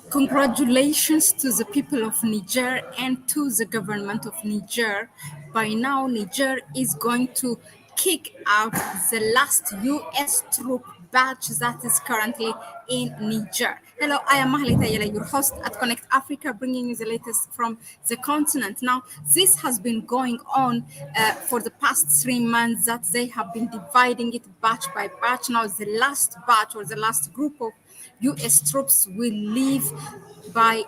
Congratulations to the people of Niger and to the government of Niger. By now, Niger is going to kick out the last US troop batch that is currently in Niger. Hello, I am Mahlet Ayele, your host at Connect Africa, bringing you the latest from the continent. Now, this has been going on for the past 3 months that they have been dividing it batch by batch. Now, the last batch or the last group of US troops will leave by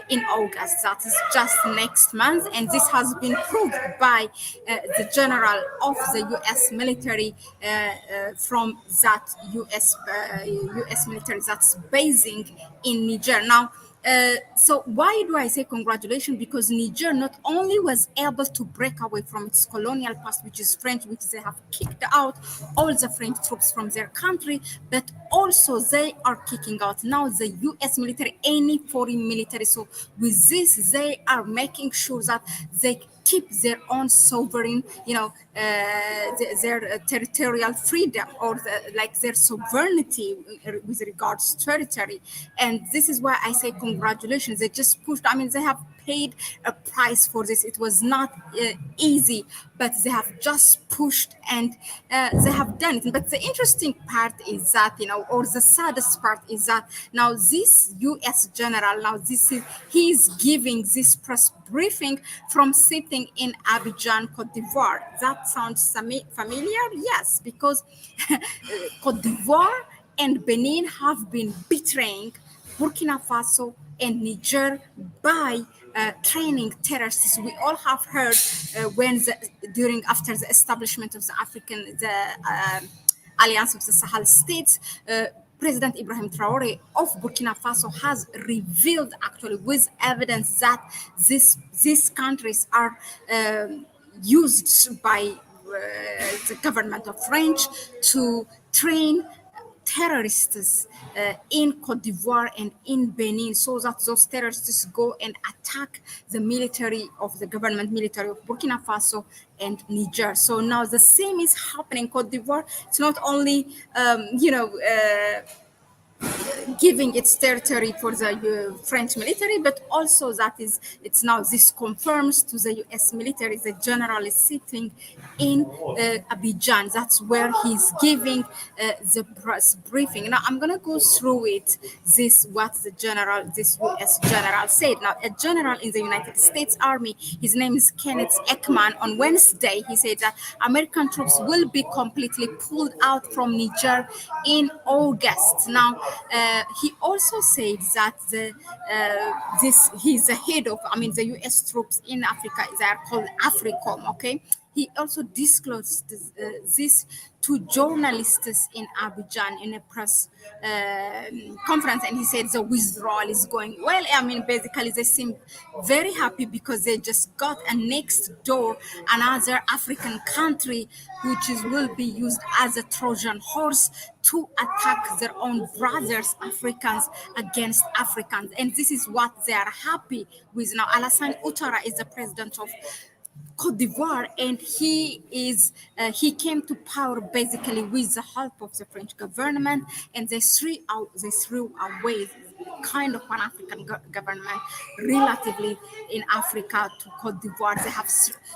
in August. That is just next month, and this has been proved by the general of the U.S. military from that U.S. military that's basing in Niger now. So why do I say congratulations? Because Niger not only was able to break away from its colonial past, which is French, which they have kicked out all the French troops from their country, but also they are kicking out now the US military, any foreign military. So with this, they are making sure that they keep their own sovereign, their territorial freedom or like their sovereignty with regards to territory. And this is why I say congratulations. They just pushed, I mean, they have paid a price for this. It was not easy, but they have just pushed and they have done it. But the interesting part is that, or the saddest part is that now this US general, he is giving this press briefing from sitting in Abidjan, Cote d'Ivoire. That sounds familiar? Yes, because Cote d'Ivoire and Benin have been betraying Burkina Faso and Niger by training terrorists. We all have heard after the establishment of the Alliance of the Sahel States, President Ibrahim Traore of Burkina Faso has revealed actually with evidence that these countries are used by the government of French to train terrorists in Cote d'Ivoire and in Benin, so that those terrorists go and attack the military of the government military of Burkina Faso and Niger. So now the same is happening in Cote d'Ivoire. It's not only giving its territory for the French military, but also it's now this confirms to the US military. The general is sitting in Abidjan. That's where he's giving the press briefing. Now I'm going to go through it. This US general said. Now a general in the United States Army, his name is Kenneth Ekman. On Wednesday, he said that American troops will be completely pulled out from Niger in August. Now, he also said that he's the head of, the U.S. troops in Africa. They are called AFRICOM. Okay. He also disclosed this to journalists in Abidjan in a press conference, and he said the withdrawal is going well. Basically, they seem very happy because they just got a next door another African country will be used as a Trojan horse to attack their own brothers, Africans, against Africans. And this is what they are happy with now. Alassane Ouattara is the president of Cote d'Ivoire, and he came to power basically with the help of the French government, and they threw away kind of Pan-African government relatively in Africa to Cote d'Ivoire. They have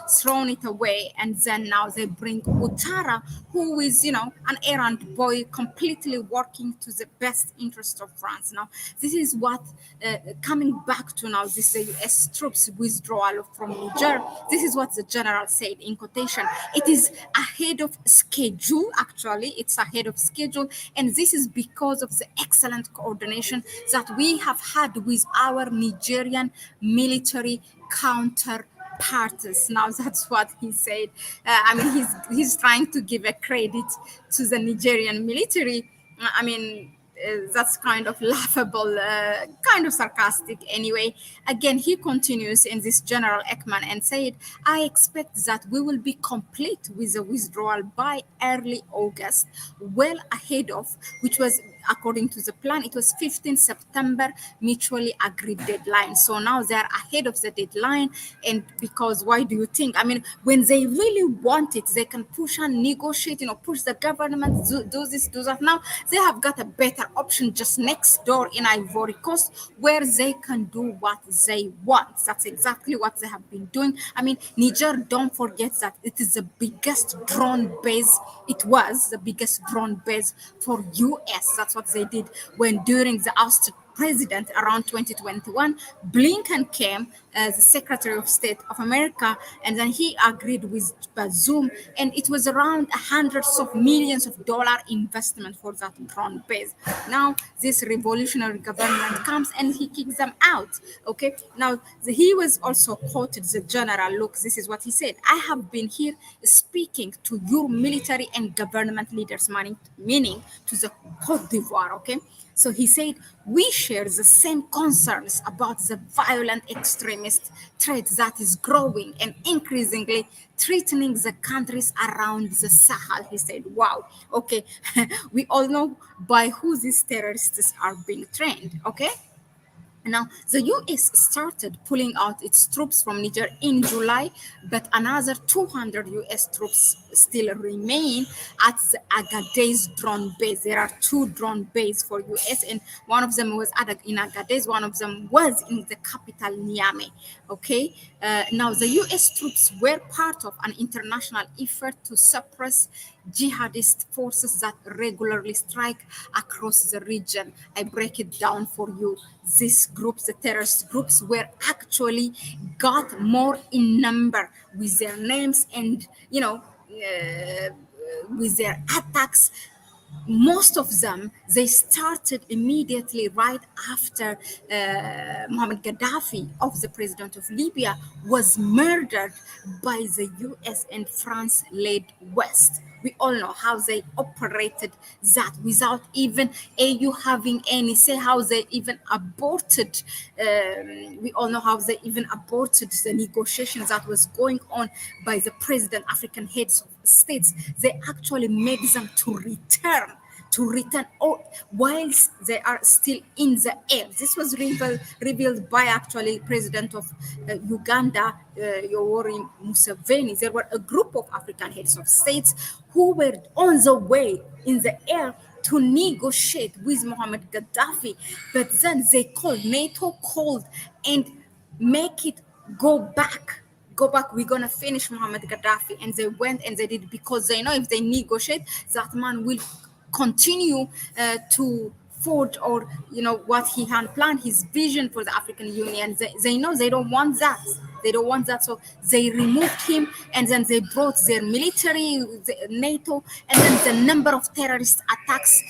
thrown it away, and then now they bring Ouattara, who is, an errand boy, completely working to the best interest of France. Now, this is what coming back to now this U.S. troops withdrawal from Niger. This is what the general said in quotation. It is ahead of schedule. Actually, it's ahead of schedule, and this is because of the excellent coordination that we have had with our Nigerian military counterparts. Now that's what he said. He's trying to give a credit to the Nigerian military. That's kind of laughable, kind of sarcastic anyway. Again, he continues in this General Ekman and said, I expect that we will be complete with the withdrawal by early August, well ahead of, which was according to the plan, it was 15 September mutually agreed deadline. So now they are ahead of the deadline. And because why do you think? I mean, when they really want it, they can push and negotiate, push the government, do this, do that. Now they have got a better option just next door in Ivory Coast where they can do what they want. That's exactly what they have been doing. I mean, Niger, don't forget that it is the biggest drone base. It was the biggest drone base for US. That's what they did when during the ousted president around 2021, Blinken came as the Secretary of State of America, and then he agreed with Bazoum, and it was around hundreds of millions of dollar investment for that drone base. Now this revolutionary government comes and he kicks them out. Okay, now he was also quoted the general. Look, this is what he said: "I have been here speaking to your military and government leaders," meaning to the Cote d'Ivoire. Okay. So he said, "We share the same concerns about the violent extremist threat that is growing and increasingly threatening the countries around the Sahel." He said, wow, okay, we all know by who these terrorists are being trained, okay? Now, the US started pulling out its troops from Niger in July, but another 200 US troops still remain at the Agadez drone base. There are two drone bases for US, and one of them was in Agadez, one of them was in the capital, Niamey. Okay, now the US troops were part of an international effort to suppress jihadist forces that regularly strike across the region. I break it down for you. These groups, the terrorist groups, were actually got more in number with their names and, with their attacks. Most of them, they started immediately right after Muammar Gaddafi, of the president of Libya, was murdered by the US and France-led West. We all know how they operated that without even AU having any say, how they even aborted, we all know how they even aborted the negotiations that was going on by the president, African heads of states. They actually made them to return whilst they are still in the air. This was revealed by actually president of Uganda, Yoweri Museveni. There were a group of African heads of states who were on the way in the air to negotiate with Muammar Gaddafi, but then NATO called and make it go back, we're going to finish Muammar Gaddafi. And they went and they did, because they know if they negotiate, that man will continue to forge, or what he had planned, his vision for the African Union. They know they don't want that. So they removed him, and then they brought their military, NATO, and then the number of terrorist attacks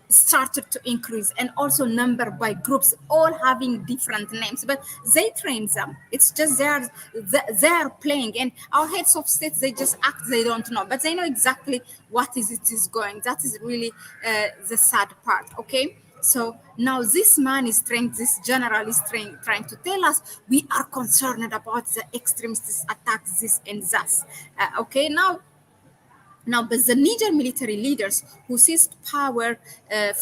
started to increase, and also number by groups, all having different names, but they train them. It's just they're playing, and our heads of state, they just act, they don't know, but they know exactly what it is going. That is really the sad part. Okay, so now this man is trying, this general is trying to tell us, we are concerned about the extremists attacks, this and that. Okay, now, but the Niger military leaders who seized power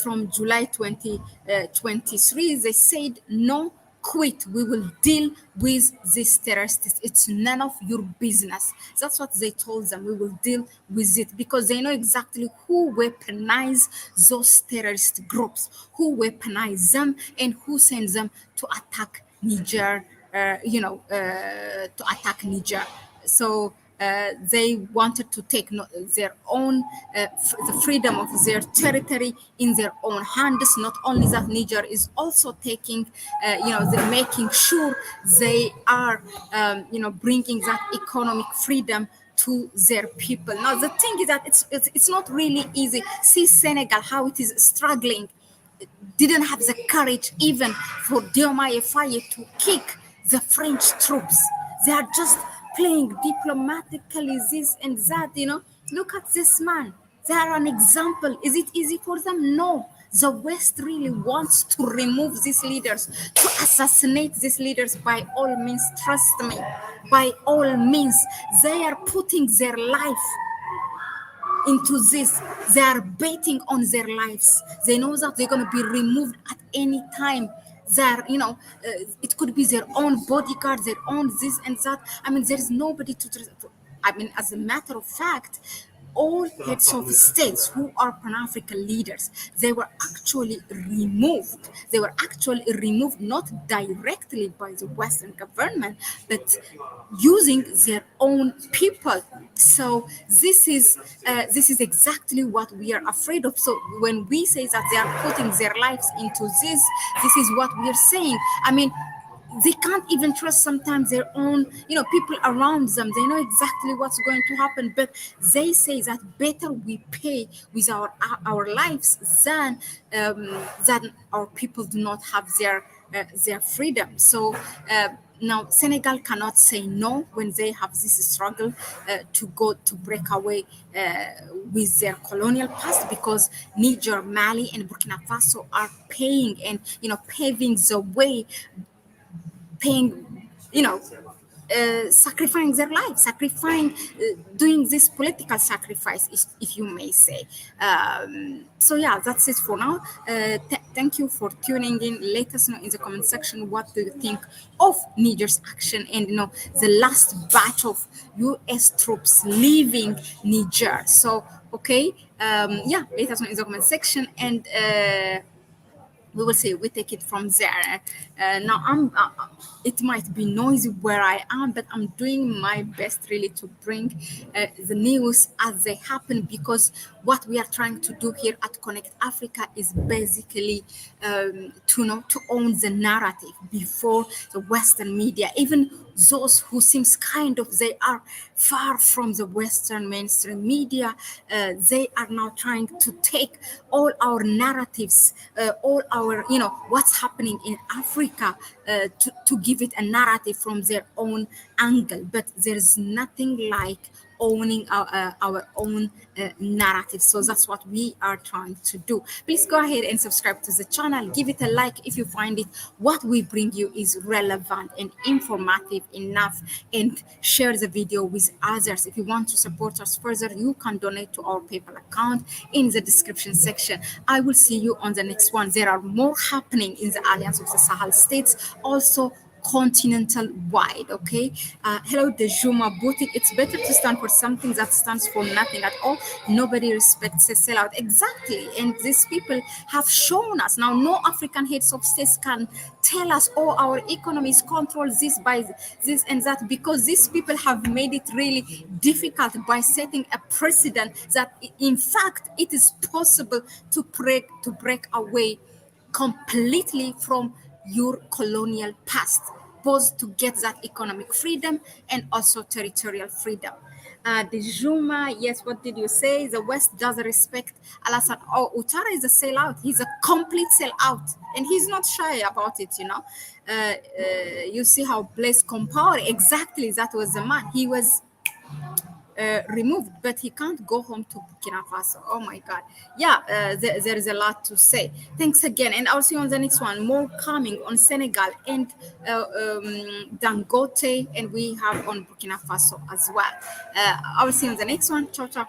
from July 2023, they said, no, quit. We will deal with these terrorists. It's none of your business. That's what they told them. We will deal with it, because they know exactly who weaponize those terrorist groups, who weaponize them, and who sends them to attack Niger, to attack Niger. So they wanted to take their own, the freedom of their territory in their own hands. Not only that, Niger is also taking, they're making sure they are, bringing that economic freedom to their people. Now, the thing is that it's not really easy. See Senegal, how it is struggling. Didn't have the courage even for Diomaye Faye to kick the French troops. They are just playing diplomatically, this and that, Look at this man. They are an example. Is it easy for them? No. The West really wants to remove these leaders, to assassinate these leaders by all means. Trust me, by all means. They are putting their life into this. They are betting on their lives. They know that they're going to be removed at any time. Their, it could be their own bodyguard, their own this and that. I mean, there's nobody I mean, as a matter of fact, all heads of states who are Pan-African leaders, they were actually removed. They were actually removed not directly by the Western government, but using their own people. So this is exactly what we are afraid of. So when we say that they are putting their lives into this is what we are saying. I mean, they can't even trust sometimes their own, people around them. They know exactly what's going to happen, but they say that better we pay with our lives than our people do not have their freedom. So now Senegal cannot say no when they have this struggle to go to break away with their colonial past, because Niger, Mali, and Burkina Faso are paying and paving the way, paying, sacrificing their lives, doing this political sacrifice, if you may say. So yeah, that's it for now. Thank you for tuning in. Let us know in the comment section what do you think of Niger's action and the last batch of U.S. troops leaving Niger. So okay, yeah, let us know in the comment section, and we will see. We take it from there. Now it might be noisy where I am, but I'm doing my best really to bring the news as they happen, because what we are trying to do here at Connect Africa is basically to own the narrative before the Western media, even those who seems kind of they are far from the Western mainstream media. They are now trying to take all our narratives, all our what's happening in Africa, to give it a narrative from their own angle. But there's nothing like owning our own narrative. So that's what we are trying to do. Please go ahead and subscribe to the channel. Give it a like if you find it what we bring you is relevant and informative enough, and share the video with others. If you want to support us further, you can donate to our PayPal account in the description section. I will see you on the next one. There are more happening in the Alliance of the Sahel states, also continental wide. Okay. Hello, the Juma Boutique. It's better to stand for something that stands for nothing at all. Nobody respects a sellout. Exactly. And these people have shown us now. No African heads of states can tell us, oh, our economy is controlled this by this and that, because these people have made it really difficult by setting a precedent that in fact it is possible to break away completely from your colonial past, both to get that economic freedom and also territorial freedom. The Juma, yes, what did you say? The West doesn't respect Al-Assad. Oh, Ouattara is a sellout. He's a complete sellout, and he's not shy about it, you see how Blaise Compaoré, exactly, that was the man. He was removed, but he can't go home to Burkina Faso. Oh my God. Yeah, there is a lot to say. Thanks again. And I'll see you on the next one. More coming on Senegal and Dangote, and we have on Burkina Faso as well. I will see you on the next one. Ciao, ciao.